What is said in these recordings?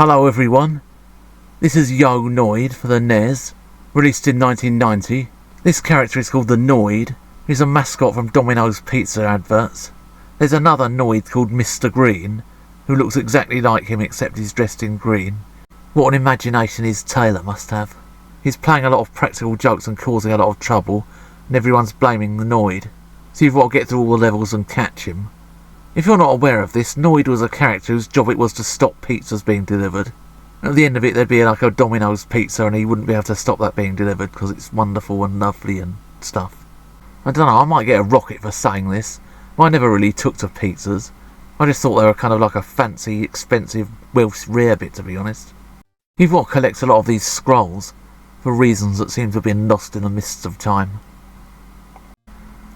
Hello everyone, this is Yo Noid for the NES, released in 1990. This character is called the Noid. He's a mascot from Domino's Pizza adverts. There's another Noid called Mr. Green, who looks exactly like him except he's dressed in green. What an imagination his tailor must have. He's playing a lot of practical jokes and causing a lot of trouble, and everyone's blaming the Noid. So you've got to get through all the levels and catch him. If you're not aware of this, Noid was a character whose job it was to stop pizzas being delivered. At the end of it there'd be like a Domino's pizza and he wouldn't be able to stop that being delivered because it's wonderful and lovely and stuff. I don't know, I might get a rocket for saying this, but I never really took to pizzas. I just thought they were kind of like a fancy, expensive Welsh rarebit, to be honest. You've got to collect a lot of these scrolls, for reasons that seem to have been lost in the mists of time.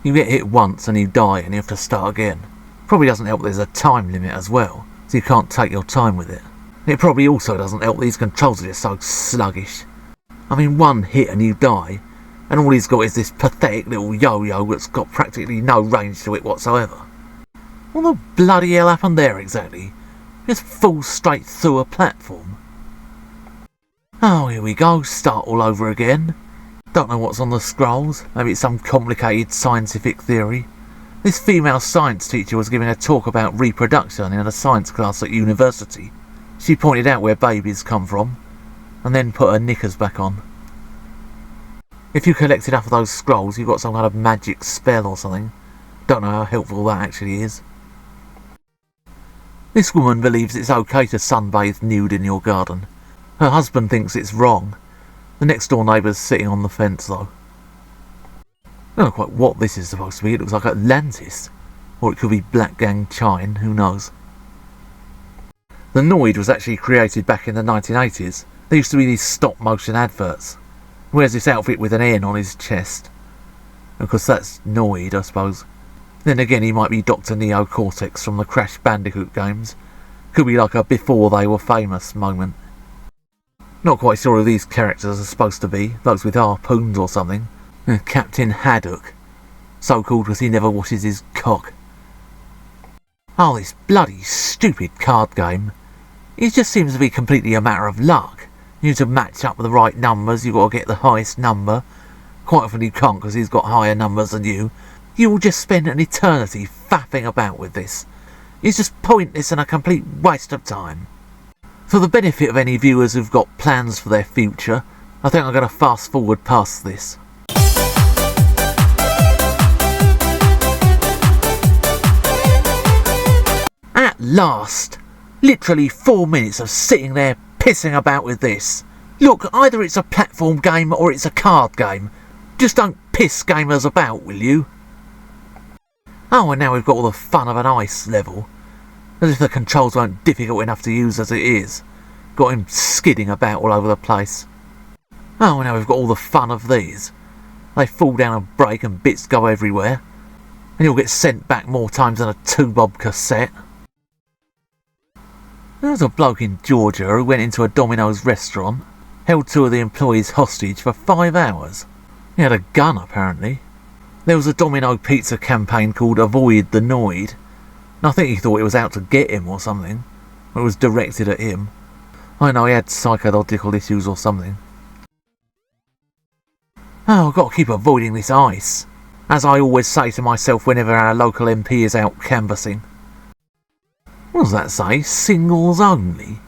You get hit once and you die and you have to start again. Probably doesn't help there's a time limit as well, so you can't take your time with it. It probably also doesn't help these controls are just so sluggish. I mean, one hit and you die, and all he's got is this pathetic little yo-yo that's got practically no range to it whatsoever. What the bloody hell happened there exactly? Just falls straight through a platform. Oh, here we go, start all over again. Don't know what's on the scrolls, maybe it's some complicated scientific theory. This female science teacher was giving a talk about reproduction in a science class at university. She pointed out where babies come from, and then put her knickers back on. If you collect enough of those scrolls, you've got some kind of magic spell or something. Don't know how helpful that actually is. This woman believes it's okay to sunbathe nude in your garden. Her husband thinks it's wrong. The next door neighbour's sitting on the fence though. I don't know quite what this is supposed to be. It looks like Atlantis. Or it could be Black Gang Chine, who knows. The Noid was actually created back in the 1980s. There used to be these stop motion adverts. He wears this outfit with an N on his chest. Because that's Noid, I suppose. Then again, he might be Dr. Neo Cortex from the Crash Bandicoot games. Could be like a before they were famous moment. Not quite sure who these characters are supposed to be. Those with harpoons or something. Captain Haddock. So called because he never washes his cock. Oh, this bloody stupid card game. It just seems to be completely a matter of luck. You need to match up with the right numbers, you've got to get the highest number. Quite often you can't because he's got higher numbers than you. You will just spend an eternity faffing about with this. It's just pointless and a complete waste of time. For the benefit of any viewers who've got plans for their future, I think I'm going to fast forward past this. At last! Literally 4 minutes of sitting there pissing about with this. Look, either it's a platform game or it's a card game. Just don't piss gamers about, will you? Oh, and now we've got all the fun of an ice level. As if the controls weren't difficult enough to use as it is. Got him skidding about all over the place. Oh, and now we've got all the fun of these. They fall down and break and bits go everywhere. And you'll get sent back more times than a 2-bob cassette. There was a bloke in Georgia who went into a Domino's restaurant, held 2 of the employees hostage for 5 hours. He had a gun apparently. There was a Domino pizza campaign called Avoid the Noid, and I think he thought it was out to get him or something. It was directed at him. I know he had psychological issues or something. Oh, I've got to keep avoiding this ice, as I always say to myself whenever our local MP is out canvassing. What does that say? Singles only?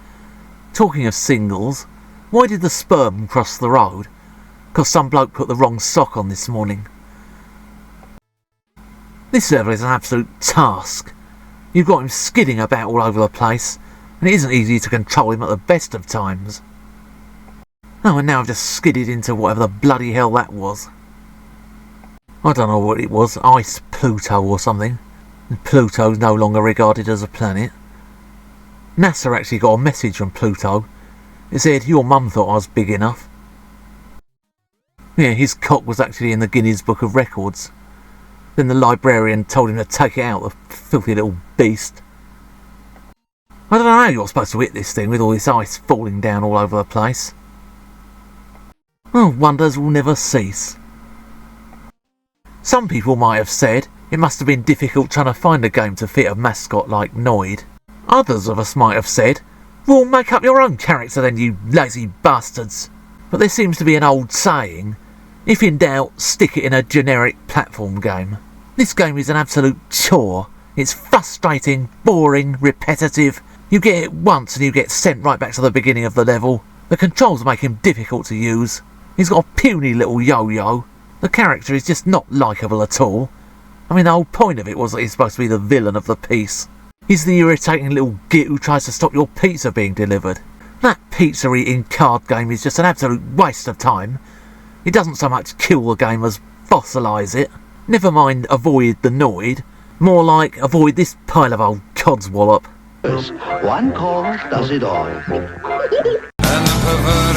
Talking of singles, why did the sperm cross the road? Because some bloke put the wrong sock on this morning. This level is an absolute task. You've got him skidding about all over the place, and it isn't easy to control him at the best of times. Oh, and now I've just skidded into whatever the bloody hell that was. I don't know what it was, Ice Pluto or something. Pluto's no longer regarded as a planet. NASA actually got a message from Pluto. It said, your mum thought I was big enough. Yeah, his cock was actually in the Guinness Book of Records. Then the librarian told him to take it out, the filthy little beast. I don't know how you're supposed to hit this thing with all this ice falling down all over the place. Oh, wonders will never cease. Some people might have said it must have been difficult trying to find a game to fit a mascot like Noid. Others of us might have said Well, make up your own character then, you lazy bastards. But there seems to be an old saying, if in doubt, stick it in a generic platform game. This game is an absolute chore. It's frustrating, boring, repetitive. You get it once and you get sent right back to the beginning of the level. The controls make him difficult to use. He's got a puny little yo-yo. The character is just not likeable at all. I mean, the whole point of it was that he's supposed to be the villain of the piece. He's the irritating little git who tries to stop your pizza being delivered. That pizza-eating card game is just an absolute waste of time. It doesn't so much kill the game as fossilise it. Never mind avoid the Noid. More like avoid this pile of old codswallop. One call does it all. And the perverted